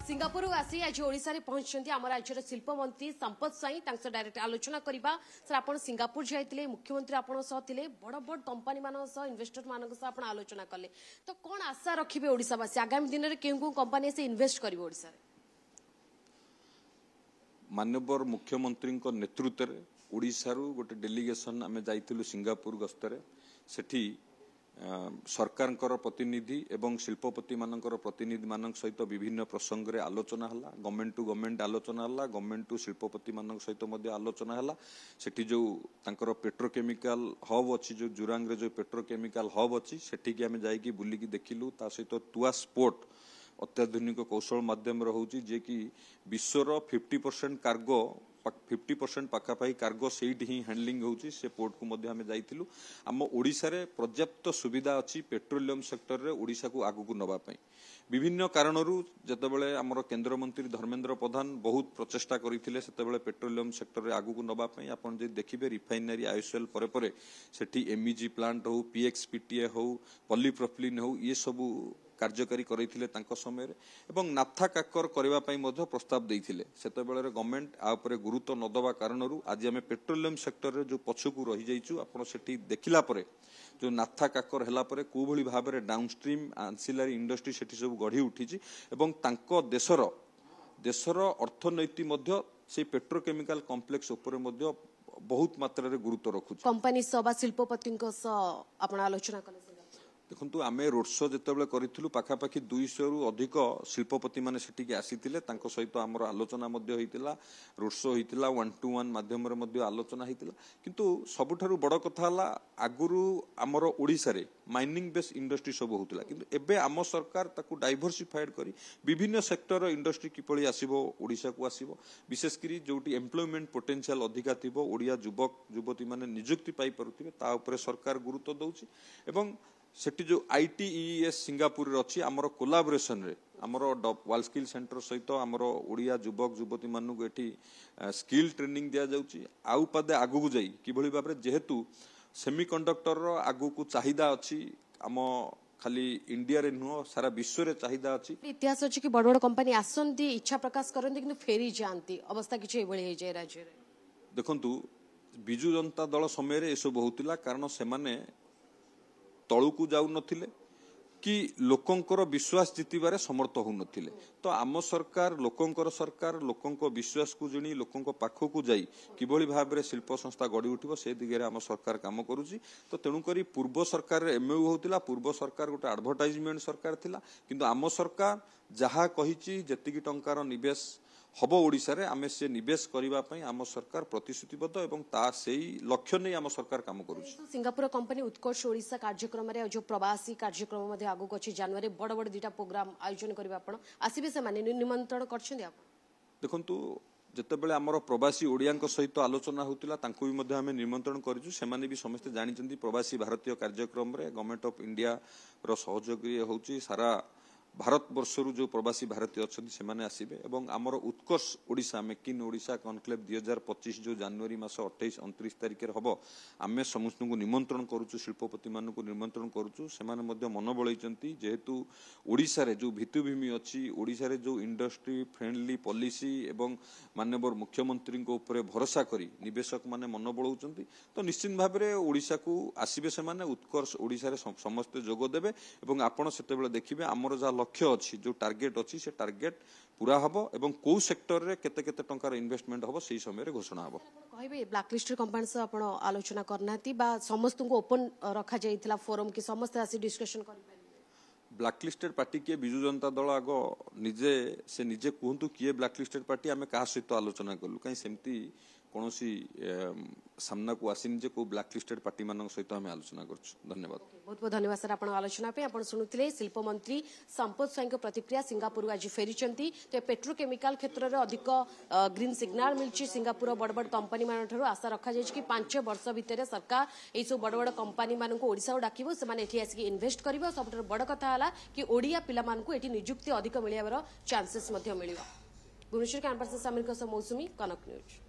Singapore आसी आज ओडिशा रे पहुंचछन्ती आम राज्यर शिल्प मंत्री संपत स्वाई तांसो डायरेक्ट आलोचना करबा सर आपण सिंगापुर जाइतिले मुख्यमंत्री आपण सह थिले बड़ बड़ कंपनी मान सह इन्वेस्टर मान सह आपण आलोचना कले तो कोन आशा रखिबे ओडिशावासी आगामी दिन रे केउ कंपनी से इन्वेस्ट करिवो ओडिशा रे माननीय मुख्यमंत्री नेतृत्व में ओडिशा रु गोटे डेलीगेशन आम जाइथिलु सिंगापुर गस्तरे सेठी सरकार प्रतिनिधि एवं शिल्पपति मानकर प्रतिनिधि मान सहित विभिन्न प्रसंग रे आलोचना हला गवर्नमेंट टू गवर्नमेंट आलोचना हला गवर्नमेंट टू शिल्पपति मान सहित मध्य आलोचना हला सेठी जो तांकर पेट्रोकेमिकल हब अछि जो जुरांग रे जो पेट्रोकेमिकल हब अछि सेठी की आमे जाई की बुली की देखिलु ता सहित तुआस पोर्ट अत्याधुनिक कौशल माध्यम रहुची जे कि विश्वर 50% कार्गो 50% पाखापाखि कार्गो सेठी ही हैंडलिंग होची से पोर्ट को मध्य हमें जाइथिलु आम ओडिशा रे पर्याप्त सुविधा अछि पेट्रोलियम सेक्टर रे ओडिशा को आगु को नबा पई विभिन्न कारणरू जतबेले हमर केंद्र मंत्री धर्मेंद्र प्रधान बहुत प्रचेष्टा करिथिले सेतबेले पेट्रोलियम सेक्टर रे आगु को नबा पई आपण जे देखिबे रिफाइनरी आईएसएल परे परे सेठी एमईजी प्लांट हो पीएक्सपीटीए हो पॉलीप्रोपिलीन हो ये सब कार्यकारी करैथिले तांको समय रे एवं नाथा काकर करबा पई मध्य प्रस्ताव देइथिले सेतबेले गवर्नमेंट आ ऊपर गुरुत्व न दबा कारणरू आज आमे पेट्रोलियम सेक्टर रे जो पछकु रहि जाइछु आपण सेठी देखिला परे जो नाथा काकर हला परे को भली भाबे रे डाउनस्ट्रीम एंसिलरी इंडस्ट्री सेठी सब गढी उठिछि एवं तांको देशर अर्थनैतिक मध्य से पेट्रोकेमिकल कॉम्प्लेक्स ऊपर मध्य बहुत मात्रा रे गुरुत्व रखुछि कंपनी सभा शिल्पपतिक आपण आलोचना कले देखु आम रोड शो जिते करूँ पाखापाखि 200 रु अधिक शिल्पपति मैंने सेठी आसीथिले तांको सहित आमर आलोचना रोड शो होता 1-to-1 माध्यम आलोचना होता किंतु सबुठारु बड़ कथा आगुरु आमर ओडिशा रे माइनिंग बेस इंडस्ट्री सब होता किंतु एबे आम सरकार ताकू डाइवर्सिफाइड करी विभिन्न सेक्टर इंडस्ट्री किपरि आसीबो ओडिशा को आसीबो विशेषकर जोटी एम्प्लॉयमेंट पोटेंशियल अधिका थिबो ओडिया युवक युवती माने नियुक्ति पाई परुथिबे ता ऊपर सरकार गुरुत्व दउछि एवं सेठी जो ITES सिंगापुर अच्छी आमर कोलाबोरेशन रे आमर वर्ल्ड स्किल सेंटर सहित आमर ओडिया युवक युवती मानू एठी स्किल ट्रेनिंग दिया जाउची आउ पदे आगु को जाई किभली भाबरे जेहेतु सेमीकंडक्टर रो आगु को चाहिदा अछि आम खाली इंडिया रे नुह सारा विश्व रे चाहिदा अछि इतिहास अछि कि बड़ बड़ कंपनी आसंती इच्छा प्रकाश करंती किंतु फेरी जांती अवस्था किछ एबळी हे जाय राज्य रे देखंतु बिजु जनता दल समय रे एसो बहुतिला कारण से माने तळु को जाउ नथिले कि लोकंकर विश्वास जितिबारे समर्थ हो नथिले तो आम सरकार लोकंक विश्वास को जणी लोकंक पाखो को जाई किभली भाबरे शिल्प संस्था गडी उठिबो से दिगरे आम सरकार काम करूची तो तेणु करी पूर्व सरकार एमयू होतिला पूर्व सरकार गोटे एडवर्टाइजमेंट सरकार थिला किंतु आम सरकार जहा कहिची जेतिकी टंकार निवेश हब ओडिशा रे आमे से निवेश करिबा पई आम सरकार प्रतिश्रुतिबद्ध एवं ता सेही लक्ष्य नै आम सरकार काम करूची सिंगापुर कंपनी उत्कर्ष ओडिशा कार्यक्रम रे जो प्रवासी कार्यक्रम मध्ये आगु अछि जनवरी बड़ बड़ दुटा प्रोग्राम आयोजन करिबा आपण आसीबे से माने निमंत्रण करछन्ती आपण देखंतु जेतेबेले आमर प्रवासी ओडियांक सहित आलोचना होतिला तांको भी मध्ये आमे निमंत्रण करिछु सेमाने भी समस्त जानिचंती प्रवासी भारतीय कार्यक्रम रे गवर्नमेंट ऑफ इंडिया रो सहयोगी होउची सारा भारत वर्षरु जो प्रवासी भारतीय अच्छी से आसबे एवं आमर Utkarsh Odisha make in Odisha conclave 2025 जो जनवरी मास 28-29 तारिख हम आम समस्त को निमंत्रण करुचु शिल्पपति मान को निमंत्रण करुचु से मन बलैचंती जेहेतु ओडिशा रे जो भित्तिभूमि अच्छी ओडिशा रे जो इंडस्ट्री फ्रेंडली पॉलिसी एवं माननीय मुख्यमंत्री ऊपर भरोसा करी निवेशक माने मन बलौचंती तो निश्चित भाव में ओडिशा को आसबे से उत्कर्ष ओडिशा रे समस्ते जोग देबे एवं आपण सेतेबेले देखिबे आमर जा लक्ष्य अच्छी जो टार्गेट अच्छी से टार्गेट पूरा हम एवं कौ सेक्टर रे केते केते टंकार इन्वेस्टमेंट हम सही समय घोषणा हम कहबे ब्लैकलिस्ट कंपनी से आपण आलोचना करनाती बा समस्त को ओपन रखा जाइथिला फोरम की समस्त आसी डिस्कशन करि पारिबे ब्लैकलिस्टेड पार्टी के बिजु जनता दल आग निजे कहतु किए ब्लैकलिस्टेड पार्टी आम क्या सहित आलोचना कलु कहीं सेमती कौन सामना को आसीनी जे को ब्लैकलिस्टेड पार्टी मान सहित आम आलोचना करछु धन्यवाद बहुत बहुत धन्यवाद सर आपण आलोचना पे आपण सुनुथिले शिल्प मंत्री संपत स्वाई प्रतिक्रिया सिंगापुर आज फेरीचंती तो पेट्रोकेमिकल क्षेत्र में अधिक ग्रीन सिग्नल मिलची सिंगापुर बड़ बड़ कंपनी मान आशा रखा जाय कि 5 वर्ष भितर सरकार ये सब बड़ बड़ कंपनी मान को ओडिशा डाकिबो से माने एठी आसी इन्वेस्ट करिवो सबटर बड़ कथा हला कि ओडिया पिला मान को एठी नियुक्ति अधिक मिलियावर चांसेस मध्य मिलियो भुवनेश्वर कैंपस से समीर मौसुमी कनक न्यूज।